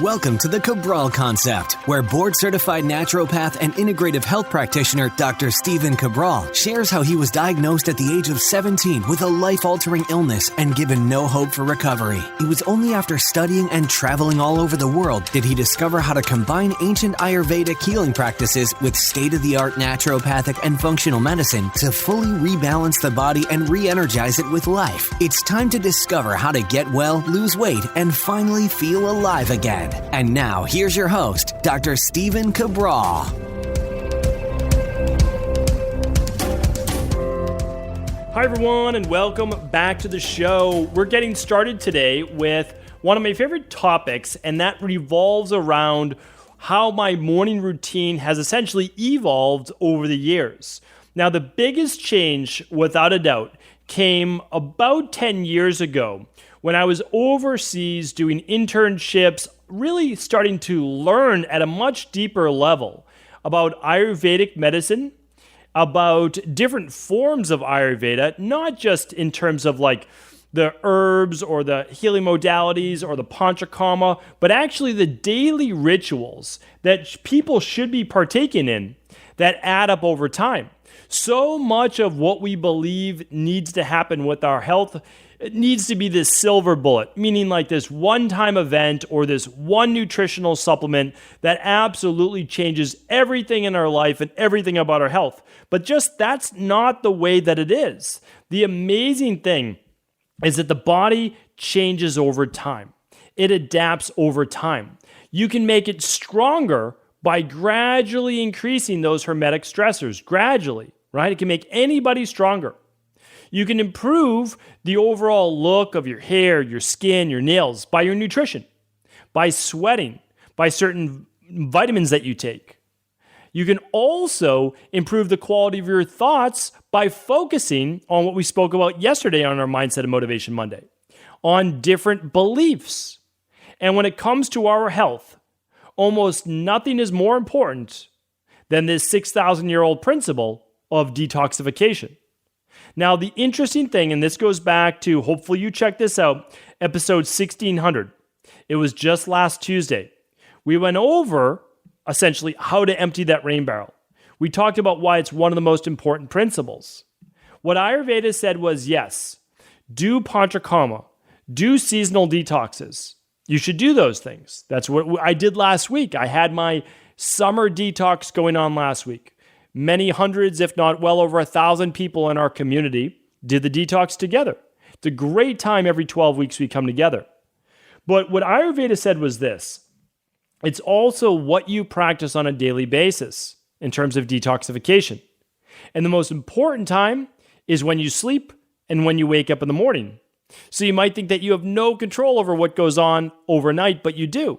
Welcome to the Cabral Concept, where board-certified naturopath and integrative health practitioner Dr. Stephen Cabral shares how he was diagnosed at the age of 17 with a life-altering illness and given no hope for recovery. It was only after studying and traveling all over the world did he discover how to combine ancient Ayurvedic healing practices with state-of-the-art naturopathic and functional medicine to fully rebalance the body and re-energize it with life. It's time to discover how to get well, lose weight, and finally feel alive again. And now, here's your host, Dr. Stephen Cabral. Hi, everyone, and welcome back to the show. We're getting started today with one of my favorite topics, and that revolves around how my morning routine has essentially evolved over the years. Now, the biggest change, without a doubt, came about 10 years ago when I was overseas doing internships, really starting to learn at a much deeper level about Ayurvedic medicine, about different forms of Ayurveda, not just in terms of like the herbs or the healing modalities or the panchakarma, but actually the daily rituals that people should be partaking in that add up over time. So much of what we believe needs to happen with our health, it needs to be this silver bullet, meaning like this one-time event or this one nutritional supplement that absolutely changes everything in our life and everything about our health. But just that's not the way that it is. The amazing thing is that the body changes over time. It adapts over time. You can make it stronger by gradually increasing those hermetic stressors, gradually, right? It can make anybody stronger. You can improve the overall look of your hair, your skin, your nails by your nutrition, by sweating, by certain vitamins that you take. You can also improve the quality of your thoughts by focusing on what we spoke about yesterday on our Mindset and Motivation Monday, on different beliefs. And when it comes to our health, almost nothing is more important than this 6,000-year-old principle of detoxification. Now, the interesting thing, and this goes back to, hopefully you check this out, episode 1600. It was just last Tuesday. We went over, essentially, how to empty that rain barrel. We talked about why it's one of the most important principles. What Ayurveda said was, yes, do panchakarma, do seasonal detoxes. You should do those things. That's what I did last week. I had my summer detox going on last week. Many hundreds, if not well over 1,000 people in our community did the detox together. It's a great time every 12 weeks we come together. But what Ayurveda said was this: it's also what you practice on a daily basis in terms of detoxification. And the most important time is when you sleep and when you wake up in the morning. So you might think that you have no control over what goes on overnight, but you do.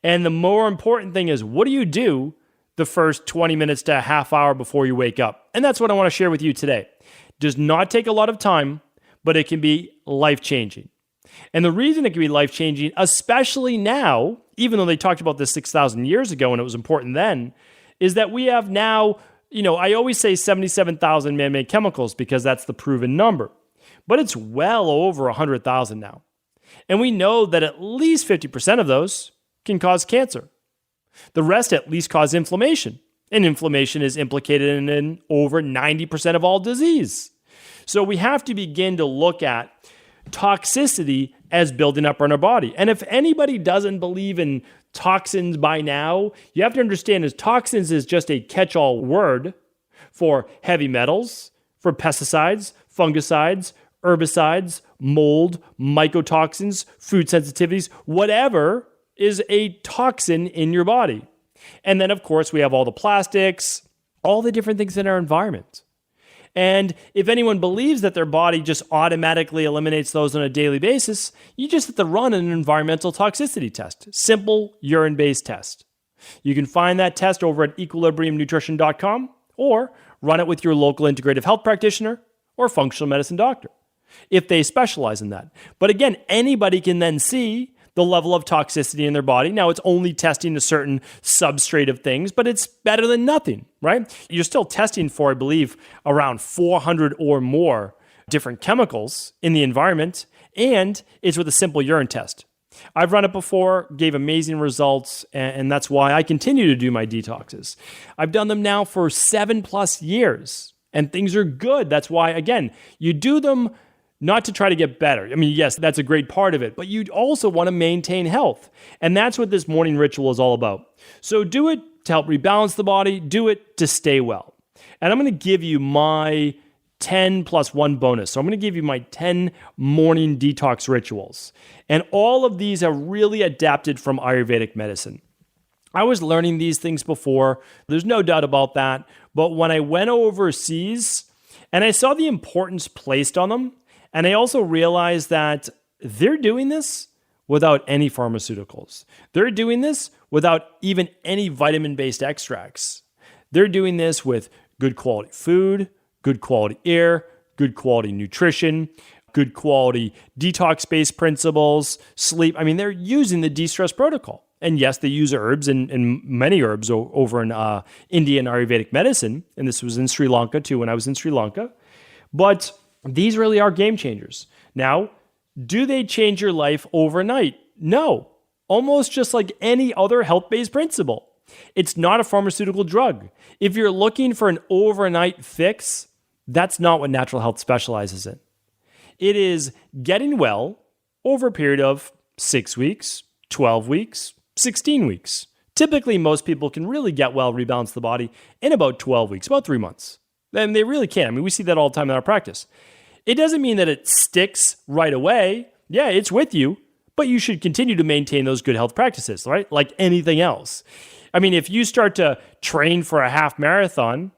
And the more important thing is, what do you do the first 20 minutes to a half hour before you wake up? And that's what I want to share with you today. It does not take a lot of time, but it can be life-changing. And the reason it can be life-changing, especially now, even though they talked about this 6,000 years ago and it was important then, is that we have now, I always say 77,000 man-made chemicals because that's the proven number. But it's well over 100,000 now. And we know that at least 50% of those can cause cancer. The rest at least cause inflammation. And inflammation is implicated in over 90% of all disease. So we have to begin to look at toxicity as building up in our body. And if anybody doesn't believe in toxins by now, you have to understand is toxins is just a catch-all word for heavy metals, for pesticides, fungicides, herbicides, mold, mycotoxins, food sensitivities, whatever is a toxin in your body. And then, of course, we have all the plastics, all the different things in our environment. And if anyone believes that their body just automatically eliminates those on a daily basis, you just have to run an environmental toxicity test, simple urine-based test. You can find that test over at equilibriumnutrition.com or run it with your local integrative health practitioner or functional medicine doctor if they specialize in that. But again, anybody can then see the level of toxicity in their body. Now, it's only testing a certain substrate of things, but it's better than nothing, right? You're still testing for, I believe, around 400 or more different chemicals in the environment, and it's with a simple urine test. I've run it before, gave amazing results, and that's why I continue to do my detoxes. I've done them now for 7+ years, and things are good. That's why, again, you do them not to try to get better. I mean, yes, that's a great part of it, but you also want to maintain health. And that's what this morning ritual is all about. So do it to help rebalance the body, do it to stay well. And I'm going to give you my 10 plus 1 bonus. So I'm going to give you my 10 morning detox rituals. And all of these are really adapted from Ayurvedic medicine. I was learning these things before. There's no doubt about that. But when I went overseas and I saw the importance placed on them, and I also realized that they're doing this without any pharmaceuticals. They're doing this without even any vitamin-based extracts. They're doing this with good quality food, good quality air, good quality nutrition, good quality detox-based principles, sleep. I mean, they're using the de-stress protocol. And yes, they use herbs and many herbs over in Indian Ayurvedic medicine. And this was in Sri Lanka too when I was in Sri Lanka. But these really are game changers. Now, do they change your life overnight? No. Almost just like any other health-based principle. It's not a pharmaceutical drug. If you're looking for an overnight fix, that's not what natural health specializes in. It is getting well over a period of 6 weeks, 12 weeks, 16 weeks. Typically, most people can really get well, rebalance the body in about 12 weeks, about 3 months. And they really can. I mean, we see that all the time in our practice. It doesn't mean that it sticks right away. Yeah, it's with you, but you should continue to maintain those good health practices, right? Like anything else. I mean, if you start to train for a half marathon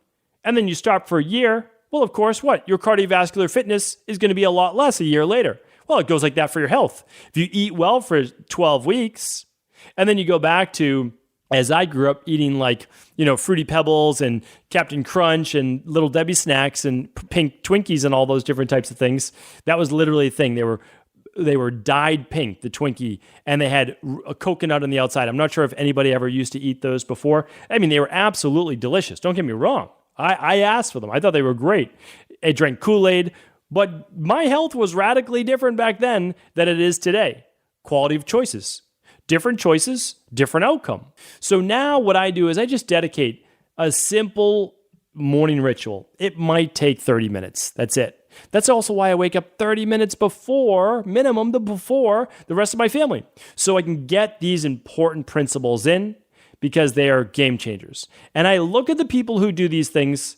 and then you stop for a year, well, of course, what? Your cardiovascular fitness is going to be a lot less a year later. Well, it goes like that for your health. If you eat well for 12 weeks and then you go back to, as I grew up, eating like, Fruity Pebbles and Captain Crunch and Little Debbie snacks and pink Twinkies and all those different types of things. That was literally a thing. They were dyed pink, the Twinkie, and they had a coconut on the outside. I'm not sure if anybody ever used to eat those before. I mean, they were absolutely delicious. Don't get me wrong. I asked for them. I thought they were great. I drank Kool-Aid, but my health was radically different back then than it is today. Quality of choices. Different choices, different outcome. So now what I do is I just dedicate a simple morning ritual. It might take 30 minutes. That's it. That's also why I wake up 30 minutes before the rest of my family. So I can get these important principles in because they are game changers. And I look at the people who do these things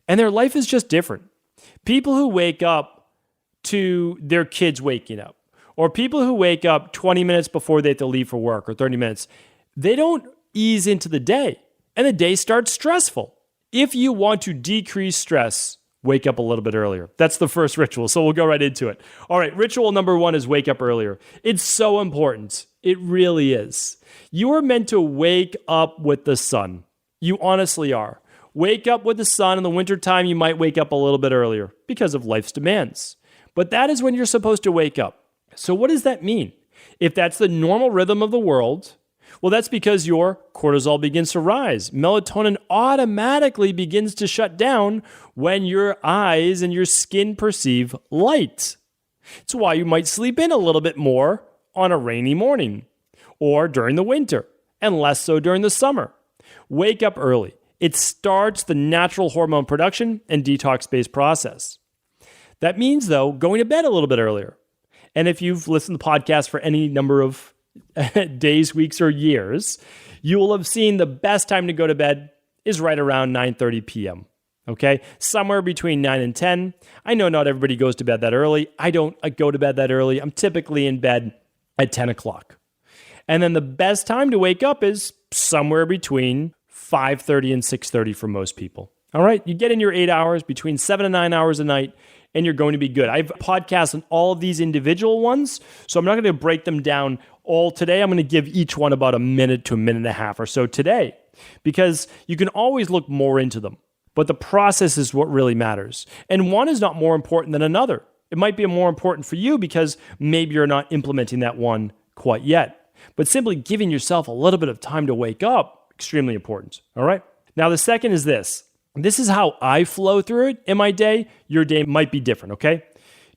and their life is just different. People who wake up to their kids waking up, or people who wake up 20 minutes before they have to leave for work or 30 minutes, they don't ease into the day and the day starts stressful. If you want to decrease stress, wake up a little bit earlier. That's the first ritual. So we'll go right into it. All right. Ritual number 1 is wake up earlier. It's so important. It really is. You are meant to wake up with the sun. You honestly are. Wake up with the sun. In the wintertime, you might wake up a little bit earlier because of life's demands. But that is when you're supposed to wake up. So what does that mean? If that's the normal rhythm of the world, well, that's because your cortisol begins to rise. Melatonin automatically begins to shut down when your eyes and your skin perceive light. It's why you might sleep in a little bit more on a rainy morning or during the winter and less so during the summer. Wake up early. It starts the natural hormone production and detox-based process. That means, though, going to bed a little bit earlier. And if you've listened to podcasts for any number of days, weeks, or years, you will have seen the best time to go to bed is right around 9:30 p.m. Okay? Somewhere between 9 and 10. I know not everybody goes to bed that early. I don't go to bed that early. I'm typically in bed at 10 o'clock. And then the best time to wake up is somewhere between 5:30 and 6:30 for most people. All right? You get in your 8 hours, between 7 and 9 hours a night, and you're going to be good. I have podcasts on all of these individual ones, so I'm not going to break them down all today. I'm going to give each one about a minute to a minute and a half or so today, because you can always look more into them. But the process is what really matters. And one is not more important than another. It might be more important for you because maybe you're not implementing that one quite yet. But simply giving yourself a little bit of time to wake up, extremely important. All right? Now, the second is this. This is how I flow through it in my day. Your day might be different, okay?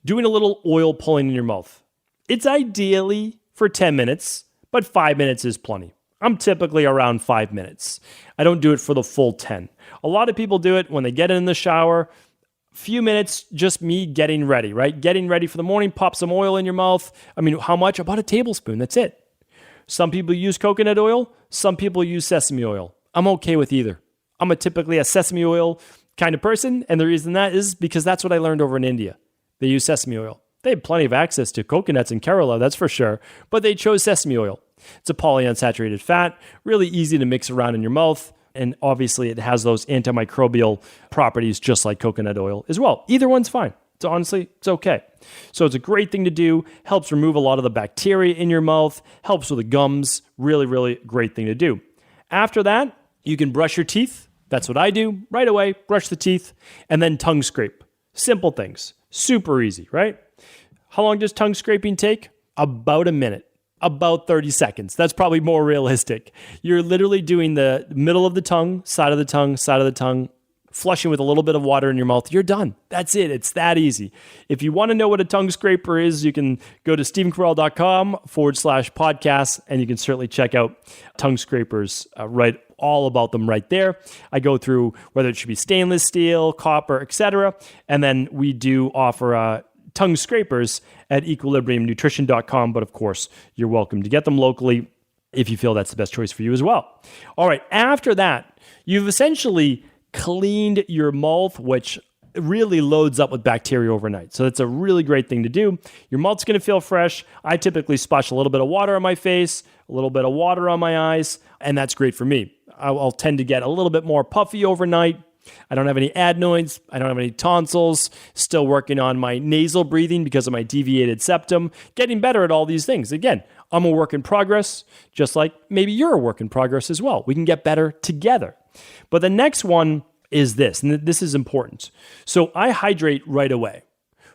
Doing a little oil pulling in your mouth. It's ideally for 10 minutes, but 5 minutes is plenty. I'm typically around 5 minutes. I don't do it for the full 10. A lot of people do it when they get in the shower. Few minutes, just me getting ready, right? Getting ready for the morning, pop some oil in your mouth. I mean, how much? About a tablespoon, that's it. Some people use coconut oil. Some people use sesame oil. I'm okay with either. I'm typically a sesame oil kind of person, and the reason that is because that's what I learned over in India. They use sesame oil. They have plenty of access to coconuts in Kerala, that's for sure, but they chose sesame oil. It's a polyunsaturated fat, really easy to mix around in your mouth, and obviously it has those antimicrobial properties just like coconut oil as well. Either one's fine. So honestly, it's okay. So it's a great thing to do, helps remove a lot of the bacteria in your mouth, helps with the gums, really, really great thing to do. After that, you can brush your teeth. That's what I do right away, brush the teeth, and then tongue scrape. Simple things, super easy, right? How long does tongue scraping take? About a minute. About 30 seconds. That's probably more realistic. You're literally doing the middle of the tongue, side of the tongue, side of the tongue, flushing with a little bit of water in your mouth. You're done. That's it. It's that easy. If you want to know what a tongue scraper is, you can go to stephencabral.com/podcast, and you can certainly check out tongue scrapers, right? All about them right there. I go through whether it should be stainless steel, copper, etc. And then we do offer tongue scrapers at equilibriumnutrition.com. But of course, you're welcome to get them locally if you feel that's the best choice for you as well. All right. After that, you've essentially cleaned your mouth, which really loads up with bacteria overnight. So that's a really great thing to do. Your mouth's going to feel fresh. I typically splash a little bit of water on my face, a little bit of water on my eyes, and that's great for me. I'll tend to get a little bit more puffy overnight. I don't have any adenoids. I don't have any tonsils. Still working on my nasal breathing because of my deviated septum. Getting better at all these things. Again, I'm a work in progress, just like maybe you're a work in progress as well. We can get better together. But the next one is this, and this is important. So I hydrate right away.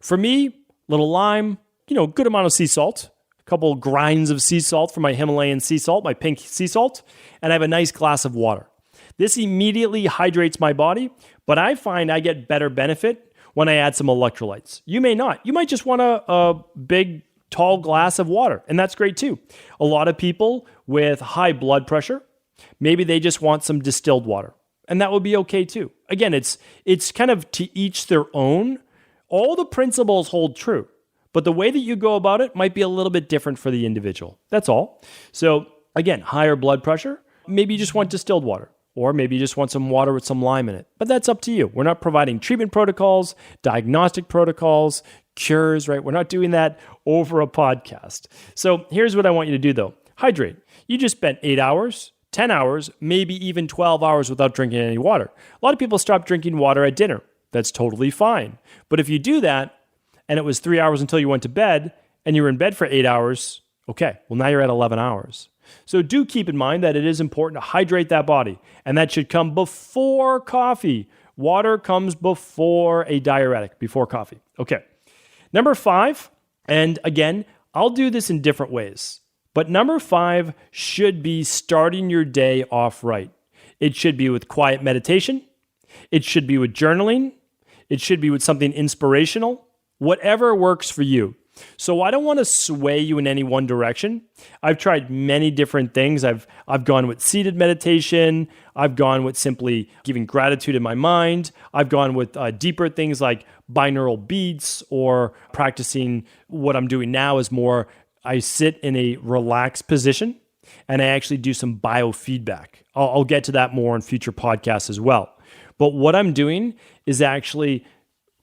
For me, little lime, good amount of sea salt, a couple grinds of sea salt from my Himalayan sea salt, my pink sea salt, and I have a nice glass of water. This immediately hydrates my body, but I find I get better benefit when I add some electrolytes. You may not. You might just want a big, tall glass of water, and that's great too. A lot of people with high blood pressure, maybe they just want some distilled water, and that would be okay too. Again, it's kind of to each their own. All the principles hold true, but the way that you go about it might be a little bit different for the individual. That's all. So again, higher blood pressure, maybe you just want distilled water. Or maybe you just want some water with some lime in it. But that's up to you. We're not providing treatment protocols, diagnostic protocols, cures, right? We're not doing that over a podcast. So here's what I want you to do though. Hydrate. You just spent 8 hours, 10 hours, maybe even 12 hours without drinking any water. A lot of people stop drinking water at dinner. That's totally fine. But if you do that, and it was 3 hours until you went to bed, and you were in bed for 8 hours, okay, well now you're at 11 hours. So do keep in mind that it is important to hydrate that body, and that should come before coffee. Water comes before a diuretic, before coffee. Okay. Number 5, and again, I'll do this in different ways, but number 5 should be starting your day off right. It should be with quiet meditation. It should be with journaling. It should be with something inspirational, whatever works for you. So I don't want to sway you in any one direction. I've tried many different things. I've gone with seated meditation. I've gone with simply giving gratitude in my mind. I've gone with deeper things like binaural beats, or practicing what I'm doing now is more I sit in a relaxed position and I actually do some biofeedback. I'll get to that more in future podcasts as well. But what I'm doing is actually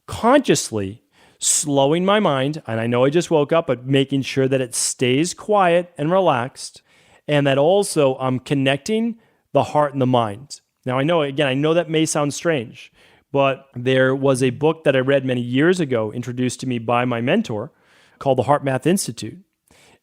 consciously slowing my mind, and I know I just woke up, but making sure that it stays quiet and relaxed, and that also I'm connecting the heart and the mind. Now, I know that may sound strange, but there was a book that I read many years ago, introduced to me by my mentor, called the Heart Math Institute.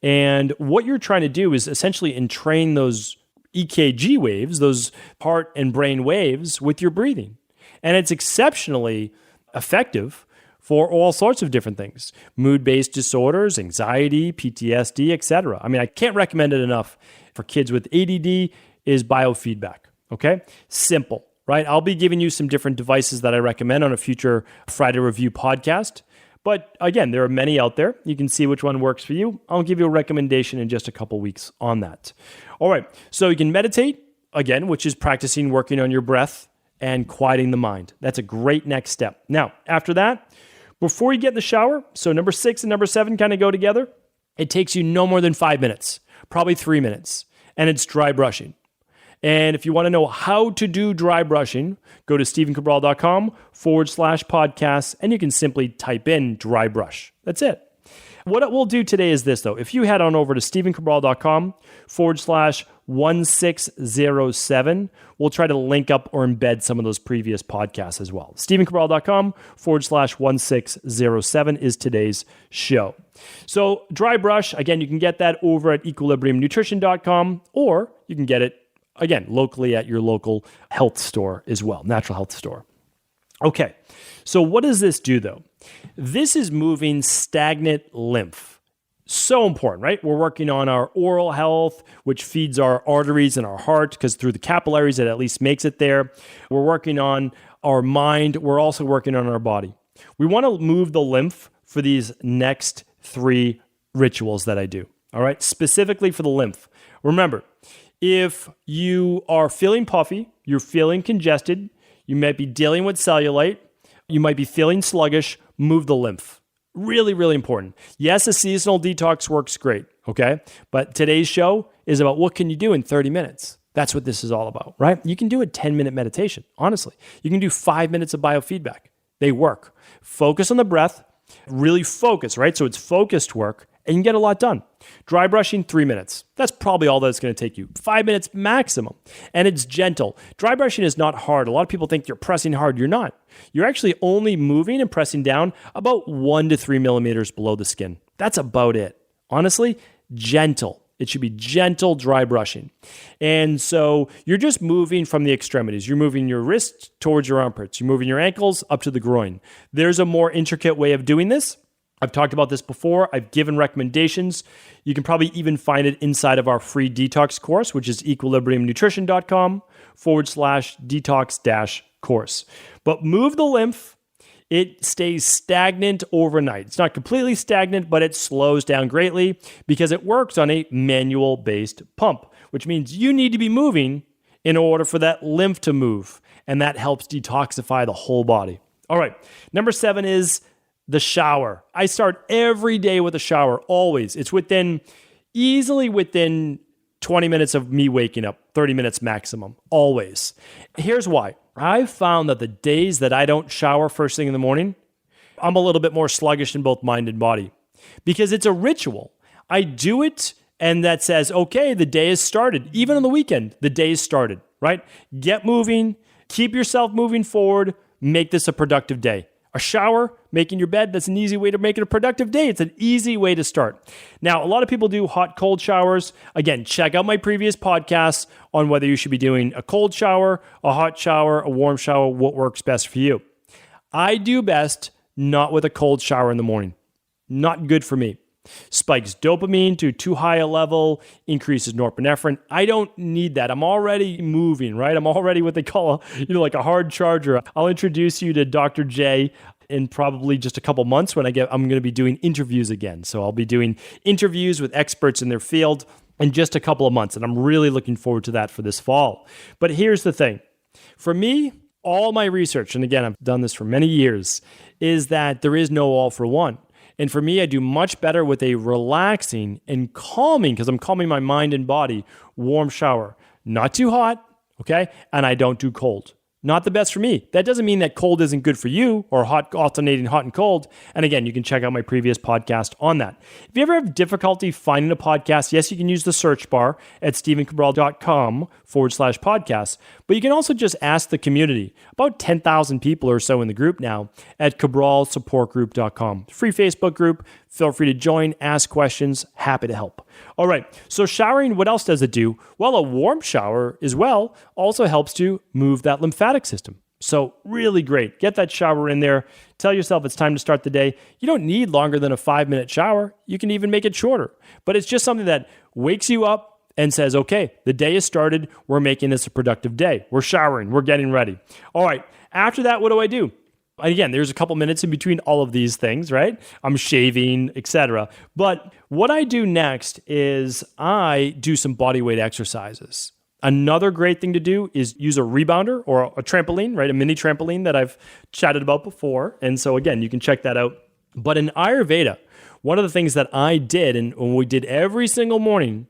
And what you're trying to do is essentially entrain those EKG waves, those heart and brain waves, with your breathing. And it's exceptionally effective for all sorts of different things, mood-based disorders, anxiety, PTSD, etc. I mean, I can't recommend it enough. For kids with ADD is biofeedback, okay? Simple, right? I'll be giving you some different devices that I recommend on a future Friday Review podcast. But again, there are many out there. You can see which one works for you. I'll give you a recommendation in just a couple weeks on that. All right, so you can meditate, again, which is practicing working on your breath and quieting the mind. That's a great next step. Now, after that, before you get in the shower, so number 6 and number 7 kind of go together, it takes you no more than 5 minutes, probably 3 minutes, and it's dry brushing. And if you want to know how to do dry brushing, go to stevencabral.com/podcasts, and you can simply type in dry brush. That's it. What we'll do today is this, though. If you head on over to stevencabral.com/1607, we'll try to link up or embed some of those previous podcasts as well. stevencabral.com/1607 is today's show. So dry brush, again, you can get that over at equilibriumnutrition.com, or you can get it, again, locally at your local health store as well, natural health store. Okay, so what does this do, though? This is moving stagnant lymph. So important, right? We're working on our oral health, which feeds our arteries and our heart, because through the capillaries, it at least makes it there. We're working on our mind. We're also working on our body. We want to move the lymph for these next 3 rituals that I do, all right? Specifically for the lymph. Remember, if you are feeling puffy, you're feeling congested, you might be dealing with cellulite, you might be feeling sluggish, move the lymph. Really, really important. Yes, a seasonal detox works great, okay? But today's show is about what can you do in 30 minutes. That's what this is all about, right? You can do a 10-minute meditation, honestly. You can do 5 minutes of biofeedback. They work. Focus on the breath, really focus, right? So it's focused work, and you can get a lot done. Dry brushing, 3 minutes. That's probably all that it's going to take you. 5 minutes maximum. And it's gentle. Dry brushing is not hard. A lot of people think you're pressing hard. You're not. You're actually only moving and pressing down about 1 to 3 millimeters below the skin. That's about it. Honestly, gentle. It should be gentle dry brushing. And so you're just moving from the extremities. You're moving your wrists towards your armpits. You're moving your ankles up to the groin. There's a more intricate way of doing this. I've talked about this before. I've given recommendations. You can probably even find it inside of our free detox course, which is equilibriumnutrition.com/detox-course. But move the lymph. It stays stagnant overnight. It's not completely stagnant, but it slows down greatly because it works on a manual-based pump, which means you need to be moving in order for that lymph to move. And that helps detoxify the whole body. All right, number 7 is the shower. I start every day with a shower, always. It's easily within 20 minutes of me waking up, 30 minutes maximum, always. Here's why. I've found that the days that I don't shower first thing in the morning, I'm a little bit more sluggish in both mind and body because it's a ritual. I do it and that says, okay, the day has started. Even on the weekend, the day has started, right? Get moving, keep yourself moving forward, make this a productive day. A shower, making your bed, that's an easy way to make it a productive day. It's an easy way to start. Now, a lot of people do hot, cold showers. Again, check out my previous podcasts on whether you should be doing a cold shower, a hot shower, a warm shower, what works best for you. I do best not with a cold shower in the morning. Not good for me. Spikes dopamine to too high a level, increases norepinephrine. I don't need that. I'm already moving, right? I'm already what they call like a hard charger. I'll introduce you to Dr. J in probably just a couple months when I'm going to be doing interviews again. So I'll be doing interviews with experts in their field in just a couple of months. And I'm really looking forward to that for this fall. But here's the thing. For me, all my research, and again, I've done this for many years, is that there is no all for one. And for me, I do much better with a relaxing and calming, because I'm calming my mind and body, warm shower. Not too hot, okay? And I don't do cold. Not the best for me. That doesn't mean that cold isn't good for you, or hot, alternating hot and cold. And again, you can check out my previous podcast on that. If you ever have difficulty finding a podcast, yes, you can use the search bar at stevencabral.com/podcast, but you can also just ask the community. About 10,000 people or so in the group now at cabralsupportgroup.com. Free Facebook group. Feel free to join, ask questions. Happy to help. All right, so showering, what else does it do? Well, a warm shower as well also helps to move that lymphatic system. So really great. Get that shower in there. Tell yourself it's time to start the day. You don't need longer than a 5-minute shower. You can even make it shorter. But it's just something that wakes you up and says, okay, the day has started. We're making this a productive day. We're showering. We're getting ready. All right, after that, what do? Again, there's a couple minutes in between all of these things, right? I'm shaving, etc. But what I do next is I do some body weight exercises. Another great thing to do is use a rebounder or a trampoline, right? A mini trampoline that I've chatted about before. And so again, you can check that out. But in Ayurveda, one of the things that I did and we did every single morning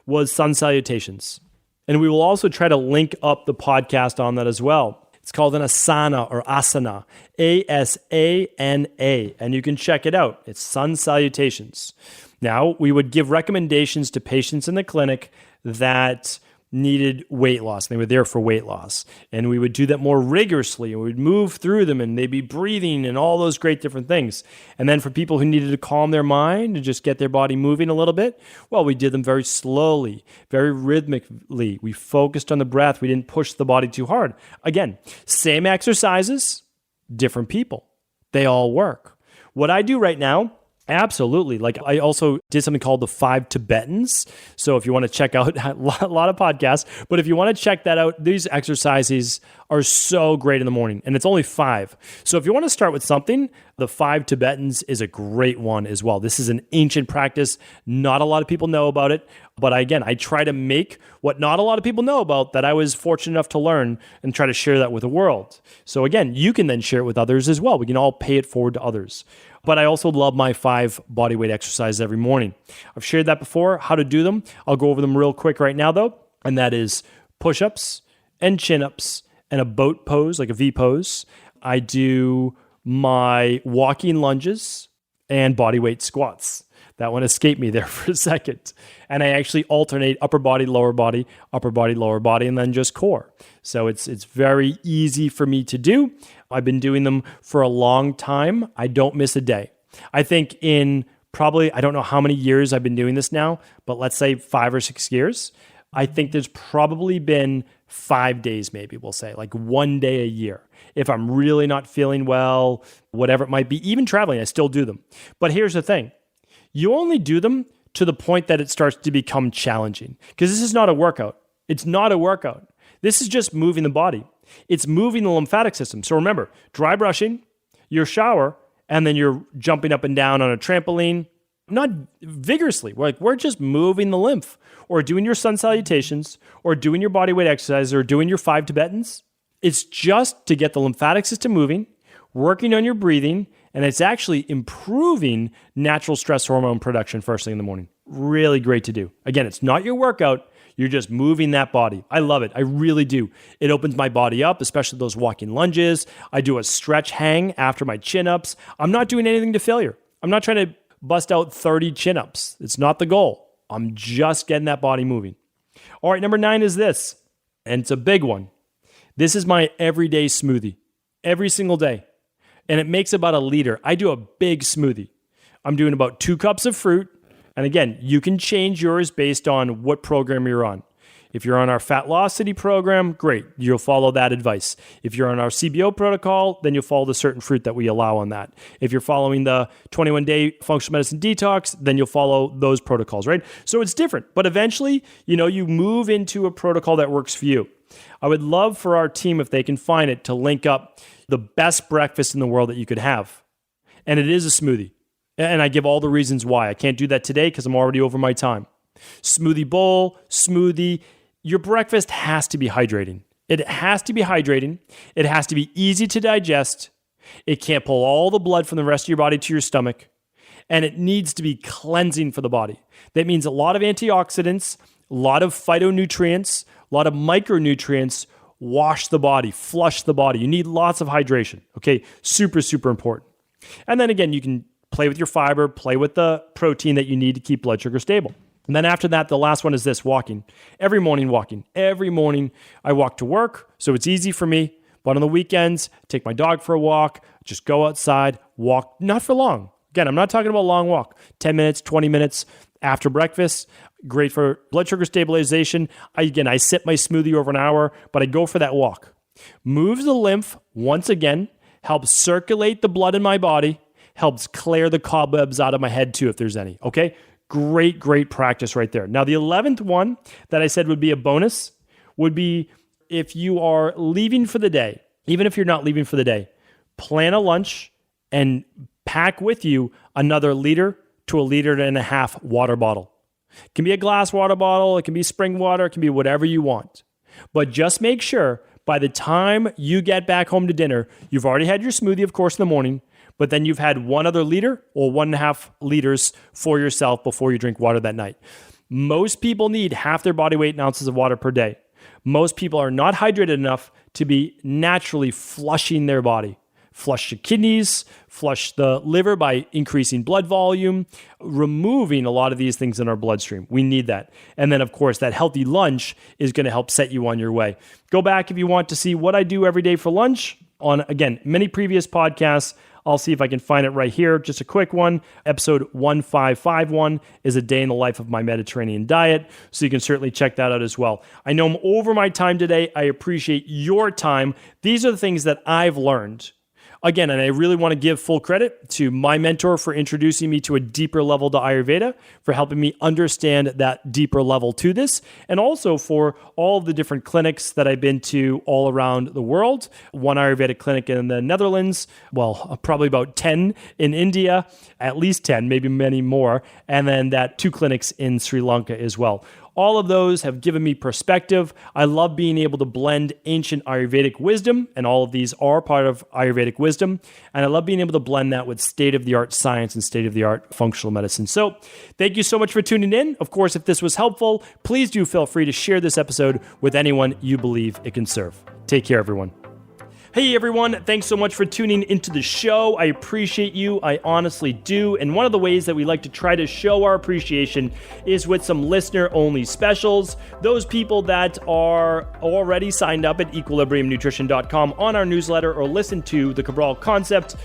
was sun salutations. And we will also try to link up the podcast on that as well. It's called an asana or asana, A-S-A-N-A, and you can check it out. It's sun salutations. Now, we would give recommendations to patients in the clinic that needed weight loss. They were there for weight loss. And we would do that more rigorously. And we would move through them and they'd be breathing and all those great different things. And then for people who needed to calm their mind and just get their body moving a little bit, well, we did them very slowly, very rhythmically. We focused on the breath. We didn't push the body too hard. Again, same exercises, different people. They all work. What I do right now, absolutely. Like I also did something called the 5 Tibetans. So if you want to check out a lot of podcasts, but if you want to check that out, these exercises are so great in the morning and it's only 5. So if you want to start with something, the 5 Tibetans is a great one as well. This is an ancient practice. Not a lot of people know about it. But I try to make what not a lot of people know about that I was fortunate enough to learn and try to share that with the world. So again, you can then share it with others as well. We can all pay it forward to others. But I also love my 5 bodyweight exercises every morning. I've shared that before, how to do them. I'll go over them real quick right now though. And that is push-ups and chin-ups and a boat pose, like a V pose. I do my walking lunges and bodyweight squats. That one escaped me there for a second. And I actually alternate upper body, lower body, and then just core. So it's very easy for me to do. I've been doing them for a long time. I don't miss a day. I think in probably, I don't know how many years I've been doing this now, but let's say 5 or 6 years. I think there's probably been 5 days, maybe we'll say, like 1 day a year. If I'm really not feeling well, whatever it might be, even traveling, I still do them. But here's the thing. You only do them to the point that it starts to become challenging because this is not a workout. It's not a workout. This is just moving the body. It's moving the lymphatic system. So remember, dry brushing, your shower, and then you're jumping up and down on a trampoline, not vigorously. We're just moving the lymph or doing your sun salutations or doing your bodyweight exercises or doing your 5 Tibetans. It's just to get the lymphatic system moving, working on your breathing, and it's actually improving natural stress hormone production first thing in the morning. Really great to do. Again, it's not your workout. You're just moving that body. I love it. I really do. It opens my body up, especially those walking lunges. I do a stretch hang after my chin-ups. I'm not doing anything to failure. I'm not trying to bust out 30 chin-ups. It's not the goal. I'm just getting that body moving. All right, number 9 is this, and it's a big one. This is my everyday smoothie, every single day. And it makes about a liter. I do a big smoothie. I'm doing about 2 cups of fruit. And again, you can change yours based on what program you're on. If you're on our Fatlocity program, great. You'll follow that advice. If you're on our CBO protocol, then you'll follow the certain fruit that we allow on that. If you're following the 21-day functional medicine detox, then you'll follow those protocols, right? So it's different. But eventually, you move into a protocol that works for you. I would love for our team, if they can find it, to link up the best breakfast in the world that you could have. And it is a smoothie. And I give all the reasons why. I can't do that today because I'm already over my time. Smoothie bowl, smoothie. Your breakfast has to be hydrating. It has to be hydrating. It has to be easy to digest. It can't pull all the blood from the rest of your body to your stomach. And it needs to be cleansing for the body. That means a lot of antioxidants, a lot of phytonutrients, a lot of micronutrients. Wash the body, flush the body. You need lots of hydration. Okay, super, super important. And then again, you can play with your fiber, play with the protein that you need to keep blood sugar stable. And then after that, the last one is this, walking. Every morning walking. Every morning I walk to work, so it's easy for me. But on the weekends, take my dog for a walk, just go outside, walk, not for long. Again, I'm not talking about a long walk, 10 minutes, 20 minutes after breakfast. Great for blood sugar stabilization. I sip my smoothie over an hour, but I go for that walk. Moves the lymph once again, helps circulate the blood in my body, helps clear the cobwebs out of my head too if there's any. Okay? Great, great practice right there. Now the 11th one that I said would be a bonus would be if you are leaving for the day, even if you're not leaving for the day, plan a lunch and pack with you another liter to a liter and a half water bottle. It can be a glass water bottle, it can be spring water, it can be whatever you want. But just make sure by the time you get back home to dinner, you've already had your smoothie, of course, in the morning, but then you've had one other liter or 1.5 liters for yourself before you drink water that night. Most people need half their body weight in ounces of water per day. Most people are not hydrated enough to be naturally flushing their body. Flush the kidneys, flush the liver by increasing blood volume, removing a lot of these things in our bloodstream. We need that. And then, of course, that healthy lunch is going to help set you on your way. Go back if you want to see what I do every day for lunch on, again, many previous podcasts. I'll see if I can find it right here. Just a quick one. Episode 1551 is a day in the life of my Mediterranean diet. So you can certainly check that out as well. I know I'm over my time today. I appreciate your time. These are the things that I've learned. Again, and I really want to give full credit to my mentor for introducing me to a deeper level to Ayurveda, for helping me understand that deeper level to this, and also for all of the different clinics that I've been to all around the world. One Ayurvedic clinic in the Netherlands, well, probably about 10 in India, at least 10, maybe many more, and then that 2 clinics in Sri Lanka as well. All of those have given me perspective. I love being able to blend ancient Ayurvedic wisdom, and all of these are part of Ayurvedic wisdom. And I love being able to blend that with state-of-the-art science and state-of-the-art functional medicine. So thank you so much for tuning in. Of course, if this was helpful, please do feel free to share this episode with anyone you believe it can serve. Take care, everyone. Hey everyone, thanks so much for tuning into the show. I appreciate you, I honestly do. And one of the ways that we like to try to show our appreciation is with some listener-only specials. Those people that are already signed up at equilibriumnutrition.com on our newsletter or listen to the Cabral Concept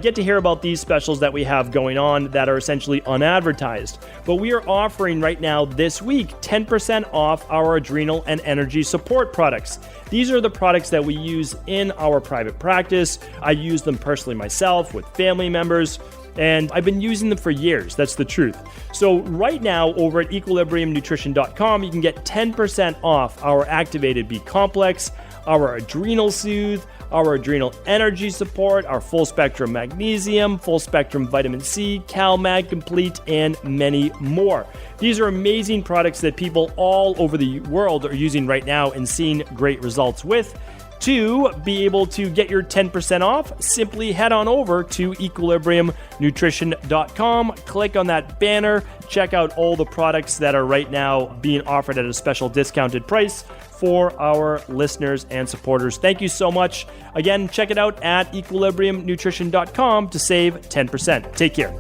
get to hear about these specials that we have going on that are essentially unadvertised. But we are offering right now this week 10% off our adrenal and energy support products. These are the products that we use in our private practice. I use them personally myself with family members, and I've been using them for years. That's the truth. So right now over at equilibriumnutrition.com, you can get 10% off our Activated B Complex, our Adrenal Soothe, our Adrenal Energy Support, our Full Spectrum Magnesium, Full Spectrum Vitamin C, CalMag Complete, and many more. These are amazing products that people all over the world are using right now and seeing great results with. To be able to get your 10% off, simply head on over to equilibriumnutrition.com, click on that banner, check out all the products that are right now being offered at a special discounted price for our listeners and supporters. Thank you so much. Again, check it out at equilibriumnutrition.com to save 10%. Take care.